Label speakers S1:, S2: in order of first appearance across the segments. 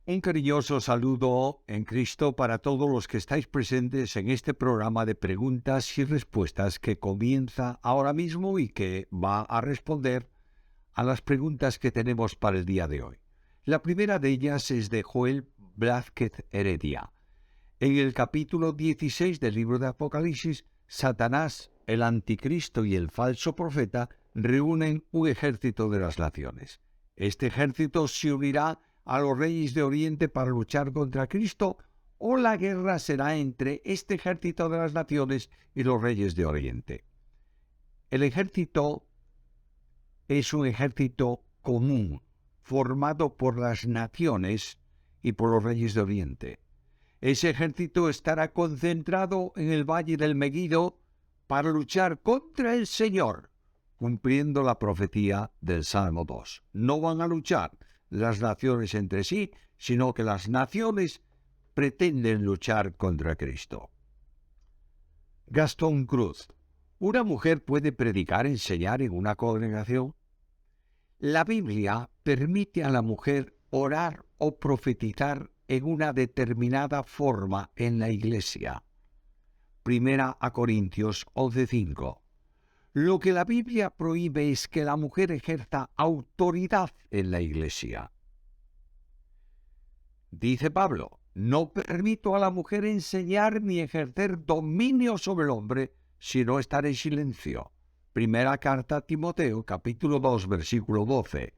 S1: Un cariñoso saludo en Cristo para todos los que estáis presentes en este programa de preguntas y respuestas que comienza ahora mismo y que va a responder a las preguntas que tenemos para el día de hoy. La primera de ellas es de Joel Blázquez Heredia. En el capítulo 16 del libro de Apocalipsis, Satanás, el anticristo y el falso profeta reúnen un ejército de las naciones. Este ejército se unirá a los reyes de Oriente para luchar contra Cristo, o la guerra será entre este ejército de las naciones y los reyes de Oriente. El ejército es un ejército común, formado por las naciones y por los reyes de Oriente. Ese ejército estará concentrado en el valle del Meguido para luchar contra el Señor, cumpliendo la profecía del Salmo 2. No van a luchar las naciones entre sí, sino que las naciones pretenden luchar contra Cristo. Gastón Cruz. ¿Una mujer puede predicar, enseñar en una congregación? La Biblia permite a la mujer orar o profetizar en una determinada forma en la iglesia. Primera a Corintios 11:5. Lo que la Biblia prohíbe es que la mujer ejerza autoridad en la iglesia. Dice Pablo, no permito a la mujer enseñar ni ejercer dominio sobre el hombre, sino estar en silencio. Primera carta a Timoteo, capítulo 2, versículo 12.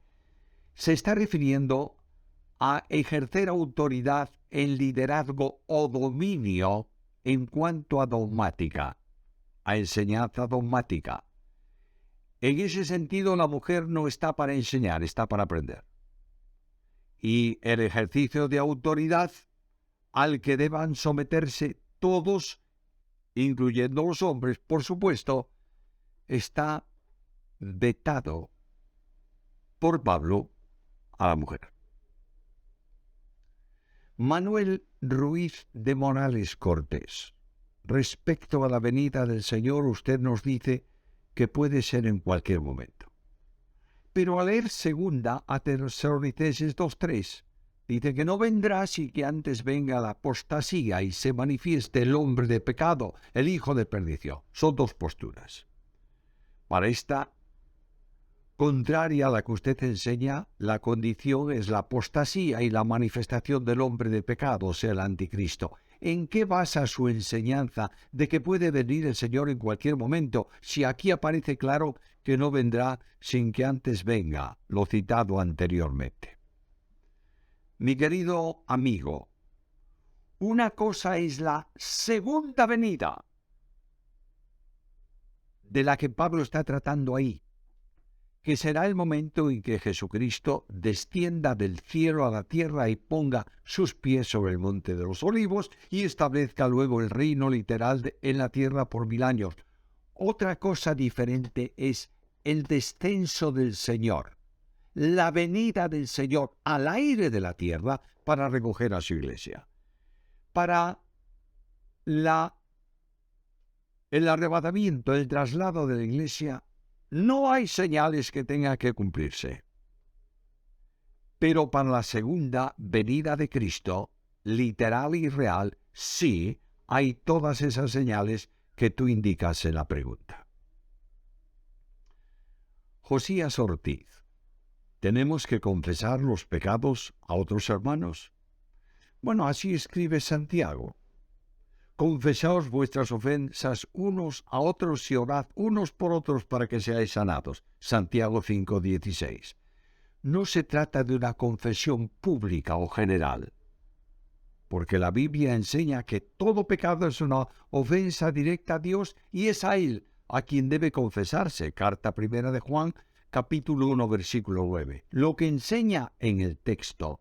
S1: Se está refiriendo a ejercer autoridad en liderazgo o dominio en cuanto a dogmática, a enseñanza dogmática. En ese sentido, la mujer no está para enseñar, está para aprender. Y el ejercicio de autoridad al que deban someterse todos, incluyendo los hombres, por supuesto, está vetado por Pablo a la mujer. Manuel Ruiz de Morales Cortés. Respecto a la venida del Señor, usted nos dice que puede ser en cualquier momento. Pero al leer segunda a Tesalonicenses 2:3, dice que no vendrá sin que antes venga la apostasía y se manifieste el hombre de pecado, el hijo de perdición. Son dos posturas. Para esta contraria a la que usted enseña, la condición es la apostasía y la manifestación del hombre de pecado, o sea, el anticristo. ¿En qué basa su enseñanza de que puede venir el Señor en cualquier momento, si aquí aparece claro que no vendrá sin que antes venga lo citado anteriormente? Mi querido amigo, una cosa es la segunda venida, de la que Pablo está tratando ahí, que será el momento en que Jesucristo descienda del cielo a la tierra y ponga sus pies sobre el monte de los olivos y establezca luego el reino literal en la tierra por 1000 años. Otra cosa diferente es el descenso del Señor, la venida del Señor al aire de la tierra para recoger a su iglesia. Para el arrebatamiento, el traslado de la iglesia, no hay señales que tengan que cumplirse. Pero para la segunda venida de Cristo, literal y real, sí hay todas esas señales que tú indicas en la pregunta. Josías Ortiz. ¿Tenemos que confesar los pecados a otros hermanos? Bueno, así escribe Santiago. Confesaos vuestras ofensas unos a otros y orad unos por otros para que seáis sanados. Santiago 5:16. No se trata de una confesión pública o general, porque la Biblia enseña que todo pecado es una ofensa directa a Dios y es a Él a quien debe confesarse. Carta primera de Juan, capítulo 1, versículo 9. Lo que enseña en el texto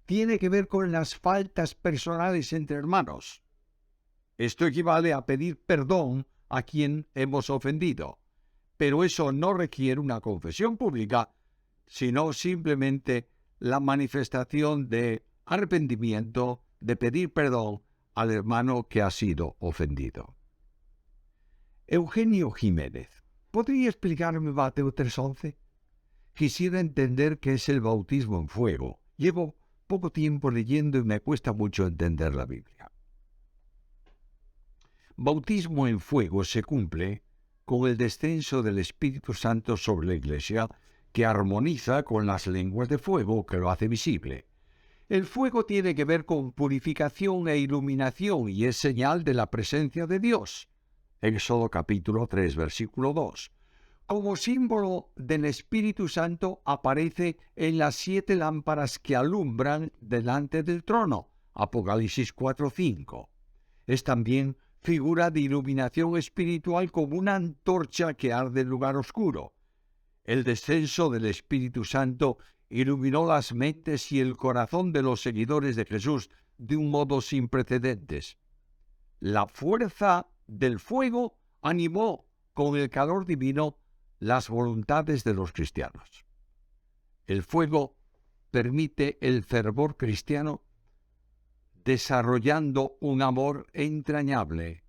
S1: tiene que ver con las faltas personales entre hermanos. Esto equivale a pedir perdón a quien hemos ofendido, pero eso no requiere una confesión pública, sino simplemente la manifestación de arrepentimiento, de pedir perdón al hermano que ha sido ofendido. Eugenio Jiménez, ¿podría explicarme Mateo 3:11? Quisiera entender qué es el bautismo en fuego. Llevo poco tiempo leyendo y me cuesta mucho entender la Biblia. Bautismo en fuego se cumple con el descenso del Espíritu Santo sobre la Iglesia, que armoniza con las lenguas de fuego que lo hace visible. El fuego tiene que ver con purificación e iluminación y es señal de la presencia de Dios. Éxodo capítulo 3, versículo 2. Como símbolo del Espíritu Santo aparece en las 7 lámparas que alumbran delante del trono. Apocalipsis 4:5. Es también figura de iluminación espiritual como una antorcha que arde en lugar oscuro. El descenso del Espíritu Santo iluminó las mentes y el corazón de los seguidores de Jesús de un modo sin precedentes. La fuerza del fuego animó con el calor divino las voluntades de los cristianos. El fuego permite el fervor cristiano desarrollando un amor entrañable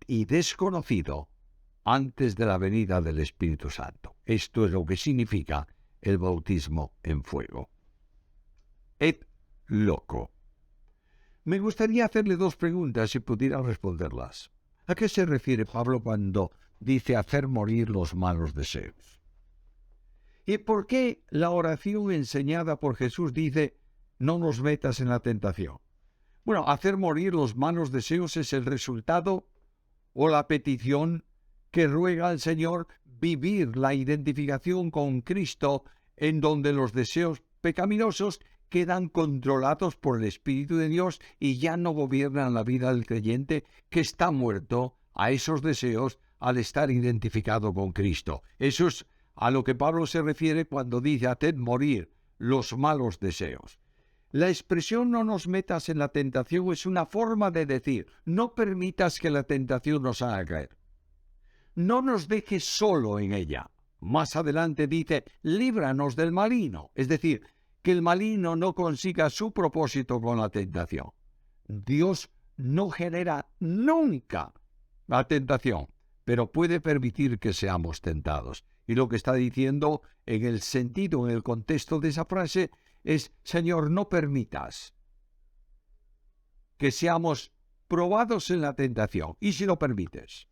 S1: y desconocido antes de la venida del Espíritu Santo. Esto es lo que significa el bautismo en fuego. Et loco. Me gustaría hacerle 2 preguntas si pudiera responderlas. ¿A qué se refiere Pablo cuando dice hacer morir los malos deseos? ¿Y por qué la oración enseñada por Jesús dice no nos metas en la tentación? Bueno, hacer morir los malos deseos es el resultado o la petición que ruega al Señor vivir la identificación con Cristo, en donde los deseos pecaminosos quedan controlados por el Espíritu de Dios y ya no gobiernan la vida del creyente, que está muerto a esos deseos al estar identificado con Cristo. Eso es a lo que Pablo se refiere cuando dice haced morir los malos deseos. La expresión no nos metas en la tentación es una forma de decir no permitas que la tentación nos haga caer. No nos dejes solo en ella. Más adelante dice líbranos del maligno, es decir, que el maligno no consiga su propósito con la tentación. Dios no genera nunca la tentación, pero puede permitir que seamos tentados. Y lo que está diciendo en el sentido, en el contexto de esa frase, es, Señor, no permitas que seamos probados en la tentación. Y si lo permites,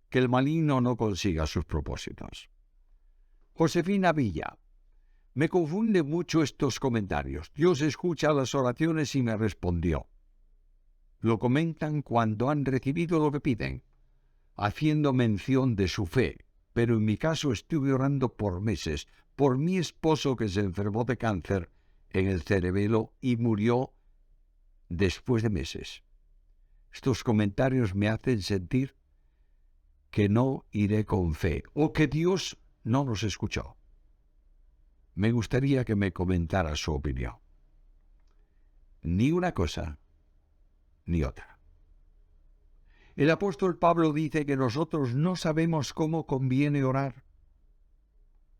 S1: que el maligno no consiga sus propósitos. Josefina Villa. Me confunde mucho estos comentarios. Dios escucha las oraciones y me respondió. Lo comentan cuando han recibido lo que piden, haciendo mención de su fe. Pero en mi caso estuve orando por meses, por mi esposo que se enfermó de cáncer en el cerebelo y murió después de meses. Estos comentarios me hacen sentir que no iré con fe o que Dios no nos escuchó. Me gustaría que me comentara su opinión. Ni una cosa, ni otra. El apóstol Pablo dice que nosotros no sabemos cómo conviene orar.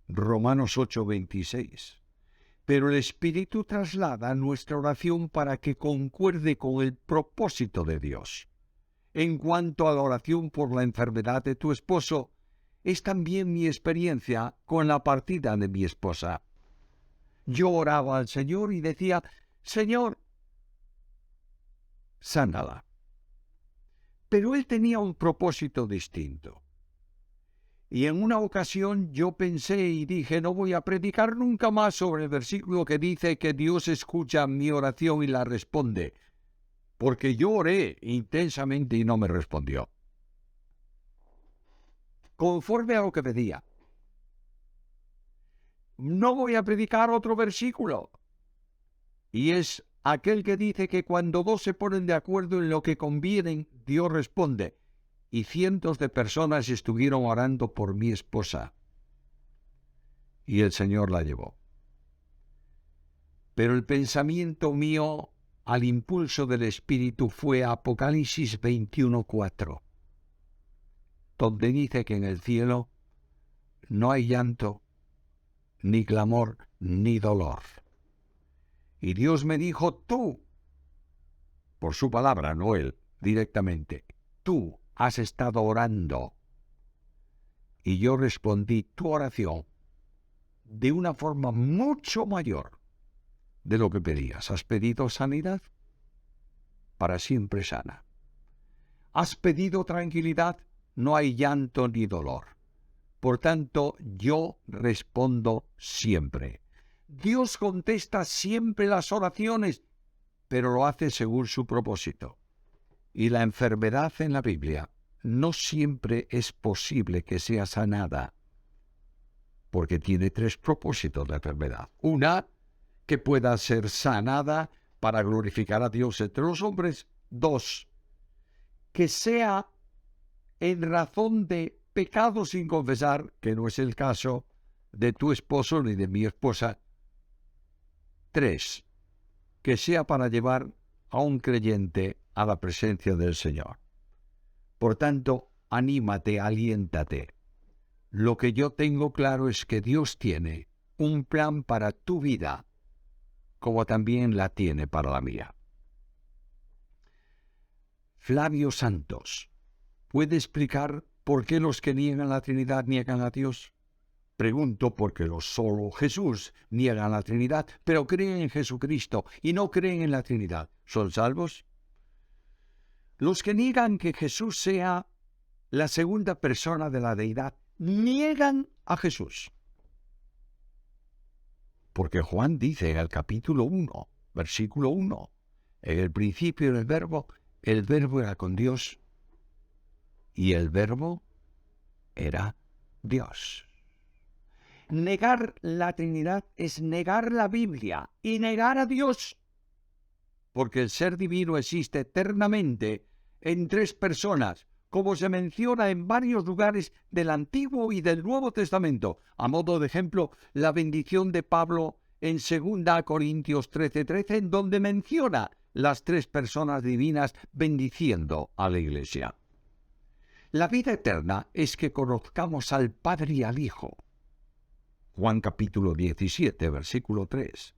S1: Romanos 8:26. Pero el Espíritu traslada nuestra oración para que concuerde con el propósito de Dios. En cuanto a la oración por la enfermedad de tu esposo, es también mi experiencia con la partida de mi esposa. Yo oraba al Señor y decía, Señor, sánala. Pero Él tenía un propósito distinto. Y en una ocasión yo pensé y dije, no voy a predicar nunca más sobre el versículo que dice que Dios escucha mi oración y la responde, porque yo oré intensamente y no me respondió. Conforme a lo que pedía. No voy a predicar otro versículo. Y es aquel que dice que cuando 2 se ponen de acuerdo en lo que convienen, Dios responde. Y cientos de personas estuvieron orando por mi esposa. Y el Señor la llevó. Pero el pensamiento mío al impulso del Espíritu fue Apocalipsis 21:4, donde dice que en el cielo no hay llanto, ni clamor, ni dolor. Y Dios me dijo, tú, por su palabra, no Él, directamente, tú has estado orando. Y yo respondí tu oración de una forma mucho mayor de lo que pedías. ¿Has pedido sanidad? Para siempre sana. ¿Has pedido tranquilidad? No hay llanto ni dolor. Por tanto, yo respondo siempre. Dios contesta siempre las oraciones, pero lo hace según su propósito. Y la enfermedad en la Biblia no siempre es posible que sea sanada, porque tiene tres propósitos la enfermedad. Una, que pueda ser sanada para glorificar a Dios entre los hombres. Dos, que sea en razón de pecado sin confesar, que no es el caso de tu esposo ni de mi esposa. Tres, que sea para llevar a un creyente a la presencia del Señor. Por tanto, anímate, aliéntate. Lo que yo tengo claro es que Dios tiene un plan para tu vida, como también la tiene para la mía. Flavio Santos, ¿puede explicar por qué los que niegan la Trinidad niegan a Dios? Pregunto porque solo Jesús niegan la Trinidad, pero creen en Jesucristo y no creen en la Trinidad. ¿Son salvos? Los que niegan que Jesús sea la segunda persona de la deidad niegan a Jesús. Porque Juan dice en el capítulo 1, versículo 1, en el principio el verbo era con Dios y el verbo era Dios. Negar la Trinidad es negar la Biblia y negar a Dios, porque el ser divino existe eternamente en tres personas, como se menciona en varios lugares del Antiguo y del Nuevo Testamento. A modo de ejemplo, la bendición de Pablo en 2 Corintios 13:13, en donde menciona las tres personas divinas bendiciendo a la Iglesia. La vida eterna es que conozcamos al Padre y al Hijo. Juan capítulo 17, versículo 3.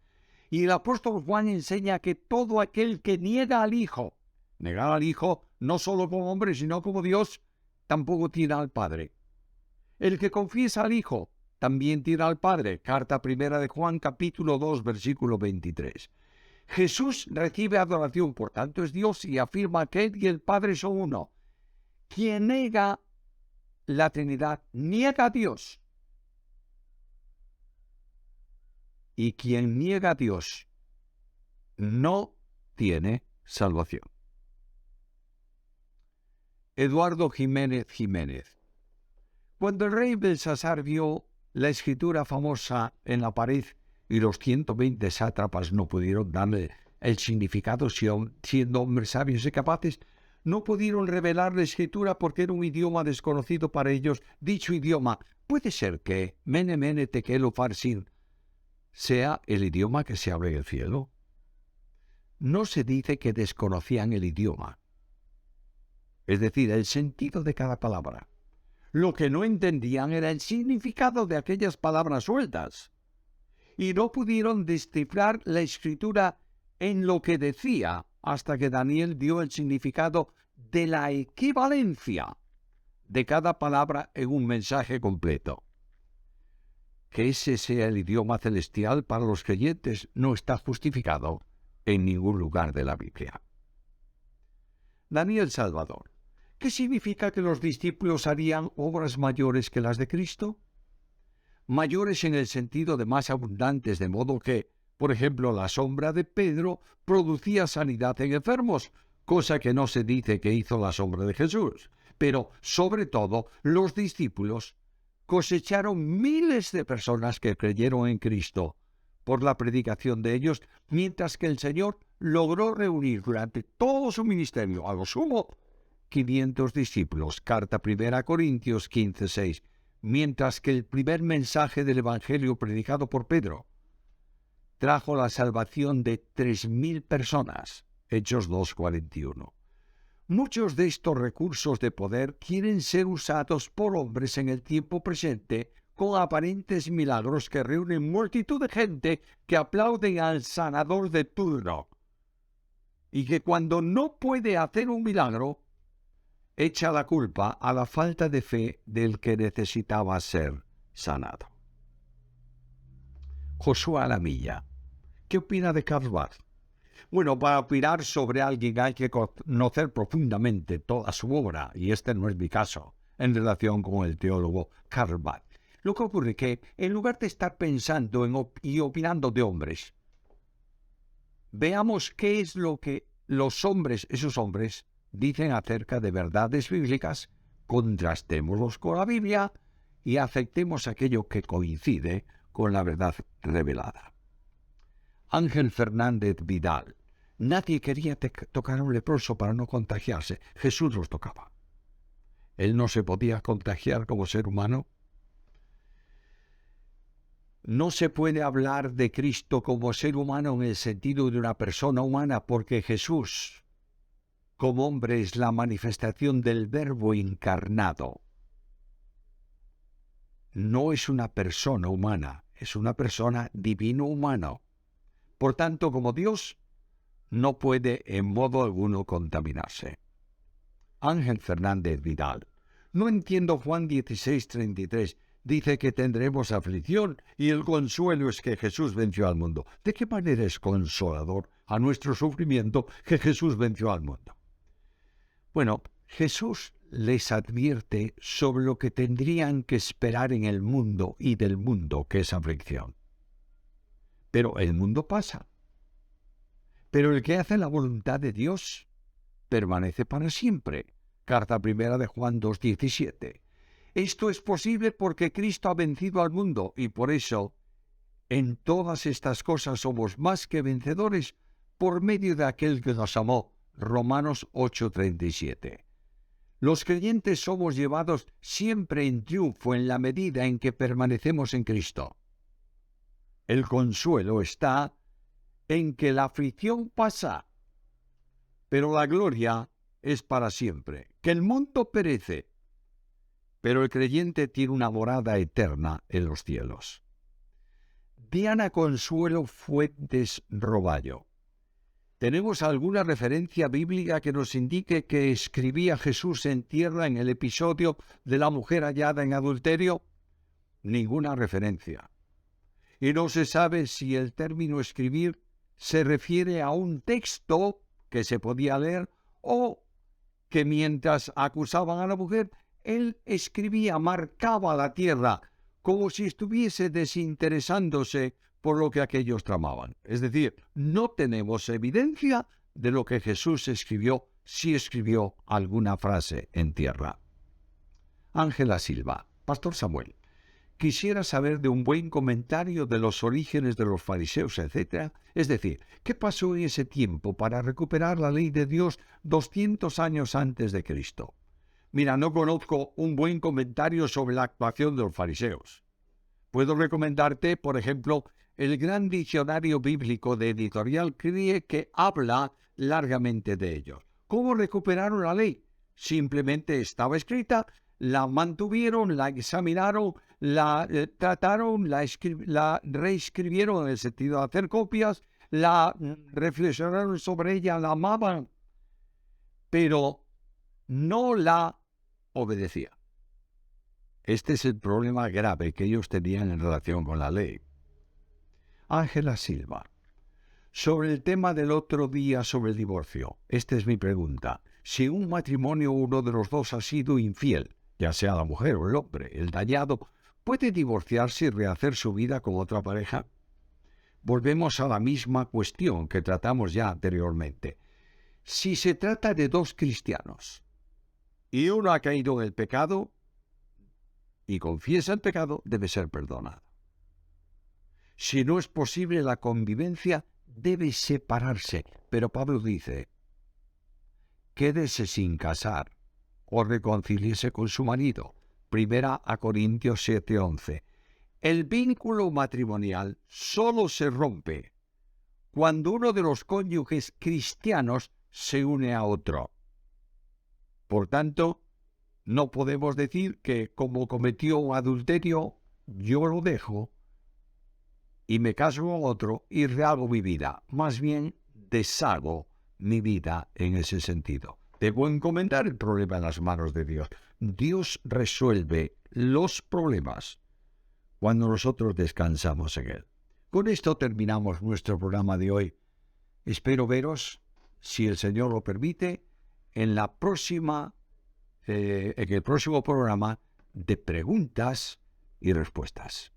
S1: Y el apóstol Juan enseña que todo aquel que niega al Hijo, negar al Hijo no solo como hombre, sino como Dios, tampoco tiene al Padre. El que confiesa al Hijo también tiene al Padre. Carta primera de Juan capítulo 2, versículo 23. Jesús recibe adoración, por tanto es Dios, y afirma que Él y el Padre son uno. Quien niega la Trinidad niega a Dios. Y quien niega a Dios no tiene salvación. Eduardo Jiménez Jiménez. Cuando el rey Belsasar vio la escritura famosa en la pared y los 120 sátrapas no pudieron darle el significado, siendo hombres sabios y capaces, no pudieron revelar la escritura porque era un idioma desconocido para ellos. Dicho idioma, puede ser que Mene Mene Tekel Upharsin sea el idioma que se habla en el cielo. No se dice que desconocían el idioma, es decir, el sentido de cada palabra. Lo que no entendían era el significado de aquellas palabras sueltas, y no pudieron descifrar la escritura en lo que decía, hasta que Daniel dio el significado de la equivalencia de cada palabra en un mensaje completo. Que ese sea el idioma celestial para los creyentes no está justificado en ningún lugar de la Biblia. Daniel Salvador, ¿qué significa que los discípulos harían obras mayores que las de Cristo? Mayores en el sentido de más abundantes, de modo que, por ejemplo, la sombra de Pedro producía sanidad en enfermos, cosa que no se dice que hizo la sombra de Jesús. Pero, sobre todo, los discípulos cosecharon miles de personas que creyeron en Cristo por la predicación de ellos, mientras que el Señor logró reunir durante todo su ministerio, a lo sumo, 500 discípulos. Carta 1 Corintios 15:6. Mientras que el primer mensaje del Evangelio predicado por Pedro trajo la salvación de 3.000 personas. Hechos 2:41. Muchos de estos recursos de poder quieren ser usados por hombres en el tiempo presente con aparentes milagros que reúnen multitud de gente que aplauden al sanador de turno y que cuando no puede hacer un milagro, echa la culpa a la falta de fe del que necesitaba ser sanado. Josué Alamilla. ¿Qué opina de Karl Barth? Bueno, para opinar sobre alguien hay que conocer profundamente toda su obra, y este no es mi caso, en relación con el teólogo Karl Barth. Lo que ocurre es que, en lugar de estar pensando y opinando de hombres, veamos qué es lo que los hombres, esos hombres, dicen acerca de verdades bíblicas, contrastémoslos con la Biblia y aceptemos aquello que coincide con la verdad revelada. Ángel Fernández Vidal. Nadie quería tocar a un leproso para no contagiarse. Jesús los tocaba. ¿Él no se podía contagiar como ser humano? No se puede hablar de Cristo como ser humano en el sentido de una persona humana, porque Jesús, como hombre, es la manifestación del Verbo encarnado. No es una persona humana, es una persona divino-humano. Por tanto, como Dios, no puede en modo alguno contaminarse. Ángel Fernández Vidal. No entiendo Juan 16:33. Dice que tendremos aflicción y el consuelo es que Jesús venció al mundo. ¿De qué manera es consolador a nuestro sufrimiento que Jesús venció al mundo? Bueno, Jesús les advierte sobre lo que tendrían que esperar en el mundo y del mundo, que es aflicción. Pero el mundo pasa. Pero el que hace la voluntad de Dios permanece para siempre. Carta primera de Juan 2:17. Esto es posible porque Cristo ha vencido al mundo y por eso en todas estas cosas somos más que vencedores por medio de aquel que nos amó. Romanos 8:37. Los creyentes somos llevados siempre en triunfo en la medida en que permanecemos en Cristo. El consuelo está en que la aflicción pasa, pero la gloria es para siempre. Que el mundo perece, pero el creyente tiene una morada eterna en los cielos. Diana Consuelo Fuentes Roballo. ¿Tenemos alguna referencia bíblica que nos indique que escribía Jesús en tierra en el episodio de la mujer hallada en adulterio? Ninguna referencia. Y no se sabe si el término escribir se refiere a un texto que se podía leer o que mientras acusaban a la mujer, él escribía, marcaba la tierra, como si estuviese desinteresándose por lo que aquellos tramaban. Es decir, no tenemos evidencia de lo que Jesús escribió, si escribió alguna frase en tierra. Ángela Silva. Pastor Samuel, quisiera saber de un buen comentario de los orígenes de los fariseos, etc. Es decir, ¿qué pasó en ese tiempo para recuperar la ley de Dios 200 años antes de Cristo? Mira, no conozco un buen comentario sobre la actuación de los fariseos. Puedo recomendarte, por ejemplo, el gran diccionario bíblico de Editorial Crie, que habla largamente de ellos. ¿Cómo recuperaron la ley? Simplemente estaba escrita, la mantuvieron, la examinaron, la trataron, la reescribieron en el sentido de hacer copias, la reflexionaron sobre ella, la amaban, pero no la obedecía. Este es el problema grave que ellos tenían en relación con la ley. Ángela Silva. Sobre el tema del otro día sobre el divorcio, esta es mi pregunta. Si un matrimonio uno de los dos ha sido infiel, ya sea la mujer o el hombre, el dañado, ¿puede divorciarse y rehacer su vida con otra pareja? Volvemos a la misma cuestión que tratamos ya anteriormente. Si se trata de dos cristianos y uno ha caído en el pecado y confiesa el pecado, debe ser perdonado. Si no es posible la convivencia, debe separarse. Pero Pablo dice, quédese sin casar o reconcíliese con su marido. Primera a Corintios 7:11. El vínculo matrimonial solo se rompe cuando uno de los cónyuges cristianos se une a otro. Por tanto, no podemos decir que como cometió un adulterio, yo lo dejo y me caso con otro y rehago mi vida. Más bien, deshago mi vida en ese sentido. Debo encomendar el problema en las manos de Dios. Dios resuelve los problemas cuando nosotros descansamos en Él. Con esto terminamos nuestro programa de hoy. Espero veros, si el Señor lo permite, en el próximo programa de preguntas y respuestas.